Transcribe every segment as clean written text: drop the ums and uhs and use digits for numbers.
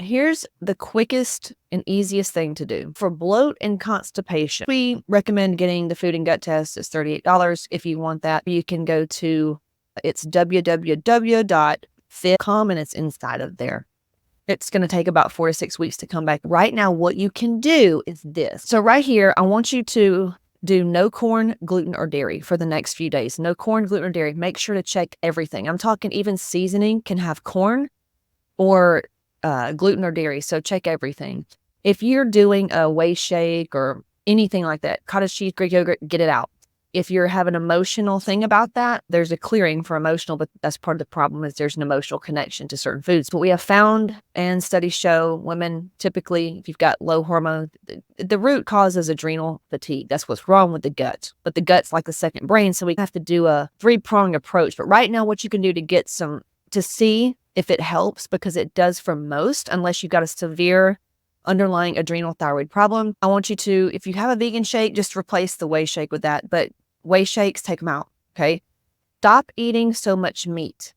here's the quickest and easiest thing to do. For bloat and constipation, we recommend getting the food and gut test. It's $38. If you want that, you can go to, it's www.fit.com, and it's inside of there. It's going to take about 4 to 6 weeks to come back. Right now, what you can do is this. So right here, I want you to do no corn, gluten, or dairy for the next few days. No corn, gluten, or dairy. Make sure to check everything. I'm talking even seasoning can have corn or gluten or dairy. So check everything. If you're doing a whey shake or anything like that, cottage cheese, Greek yogurt, get it out. If you're having an emotional thing about that, there's a clearing for emotional, but that's part of the problem is there's an emotional connection to certain foods. But we have found, and studies show, women typically, if you've got low hormone, the root cause is adrenal fatigue. That's what's wrong with the gut. But the gut's like the second brain, so we have to do a three-pronged approach. But right now, what you can do to get some, to see if it helps, because it does for most, unless you've got a severe underlying adrenal thyroid problem. I want you to, if you have a vegan shake, just replace the whey shake with that. But whey shakes, take them out, okay? Stop eating so much meat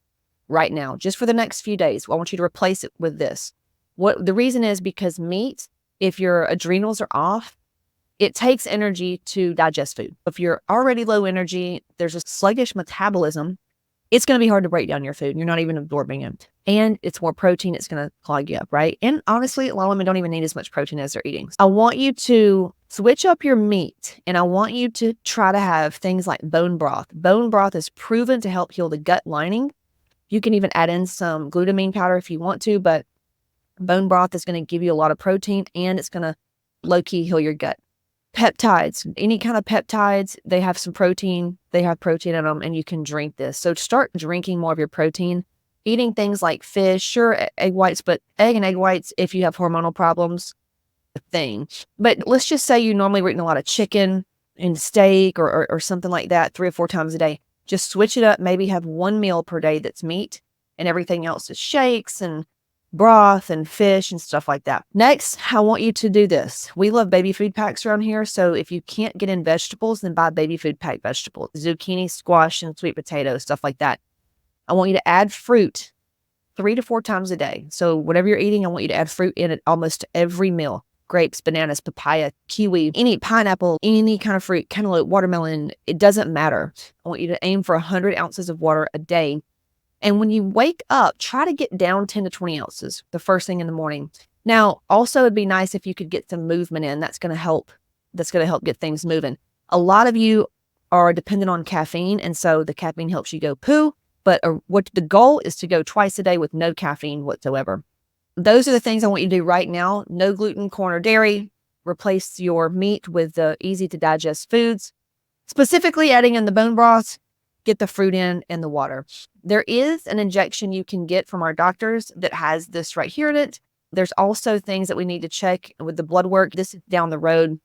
right now, just for the next few days. I want you to replace it with this. What the reason is because meat, if your adrenals are off, it takes energy to digest food. If you're already low energy, there's a sluggish metabolism, it's going to be hard to break down your food. You're not even absorbing it. And it's more protein. It's going to clog you up, right? And honestly, a lot of women don't even need as much protein as they're eating. I want you to switch up your meat, and I want you to try to have things like bone broth. Bone broth is proven to help heal the gut lining. You can even add in some glutamine powder if you want to, but bone broth is going to give you a lot of protein, and it's going to low-key heal your gut. Peptides, any kind of peptides, they have some protein. They have protein in them, and you can drink this. So start drinking more of your protein, eating things like fish, sure, egg whites, but egg and egg whites, if you have hormonal problems, a thing. But let's just say you normally were eating a lot of chicken and steak or something like that 3 or 4 times a day. Just switch it up. Maybe have 1 meal per day that's meat, and everything else is shakes and broth and fish and stuff like that. Next, I want you to do this. We love baby food packs around here. So if you can't get in vegetables, then buy baby food pack vegetables, zucchini, squash, and sweet potatoes, stuff like that. I want you to add fruit 3 to 4 times a day. So whatever you're eating, I want you to add fruit in it almost every meal. Grapes, bananas, papaya, kiwi, any pineapple, any kind of fruit, cantaloupe, watermelon, it doesn't matter. I want you to aim for 100 ounces of water a day. And when you wake up, try to get down 10 to 20 ounces the first thing in the morning. Now, also it'd be nice if you could get some movement in. That's going to help. That's going to help get things moving. A lot of you are dependent on caffeine, and so the caffeine helps you go poo. But what the goal is to go twice a day with no caffeine whatsoever. Those are the things I want you to do right now. No gluten, corn, or dairy. Replace your meat with the easy to digest foods. Specifically adding in the bone broth. Get the fruit in and the water. There is an injection you can get from our doctors that has this right here in it. There's also things that we need to check with the blood work. This is down the road.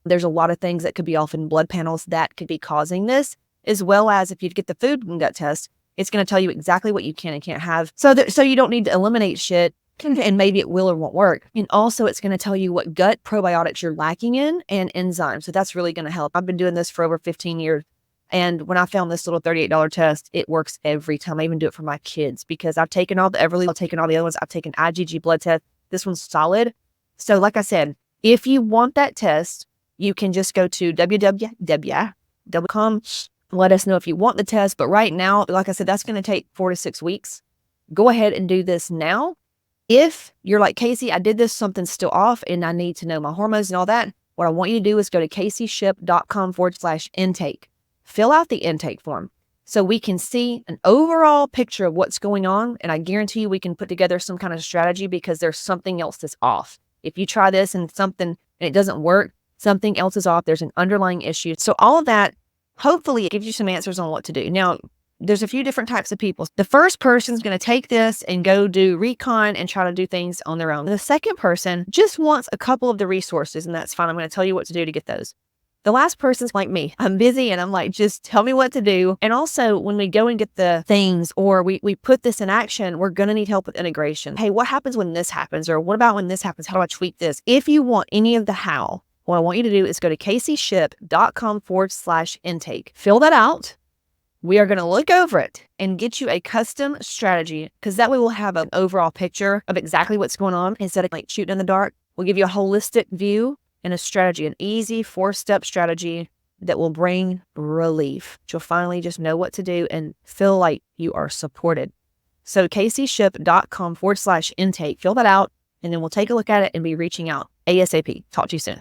There's a lot of things that could be off in blood panels that could be causing this, as well as if you get the food and gut test, it's going to tell you exactly what you can and can't have. So you don't need to eliminate shit, and maybe it will or won't work. And also it's going to tell you what gut probiotics you're lacking in and enzymes. So that's really going to help. I've been doing this for over 15 years. And when I found this little $38 test, it works every time. I even do it for my kids because I've taken all the Everly, I've taken all the other ones. I've taken IgG blood test. This one's solid. So like I said, if you want that test, you can just go to www.com. Let us know if you want the test. But right now, like I said, that's going to take 4 to 6 weeks. Go ahead and do this now. If you're like, Casey, I did this, something's still off, and I need to know my hormones and all that, what I want you to do is go to caseyship.com/intake. Fill out the intake form so we can see an overall picture of what's going on. And I guarantee you we can put together some kind of strategy because there's something else that's off. If you try this and it doesn't work, something else is off. There's an underlying issue. So all of that, hopefully it gives you some answers on what to do. Now, there's a few different types of people. The first person's going to take this and go do Recon and try to do things on their own. The second person just wants a couple of the resources, and that's fine. I'm going to tell you what to do to get those. The last person's like me. I'm busy and I'm like, just tell me what to do. And also when we go and get the things or we put this in action, we're going to need help with integration. Hey, what happens when this happens? Or what about when this happens? How do I tweak this? If you want any of the how, what I want you to do is go to caseyship.com/intake. Fill that out. We are going to look over it and get you a custom strategy, because that way we'll have an overall picture of exactly what's going on instead of like shooting in the dark. We'll give you a holistic view and a strategy, an easy 4-step strategy that will bring relief. You'll finally just know what to do and feel like you are supported. So caseyship.com/intake, fill that out, and then we'll take a look at it and be reaching out ASAP. Talk to you soon.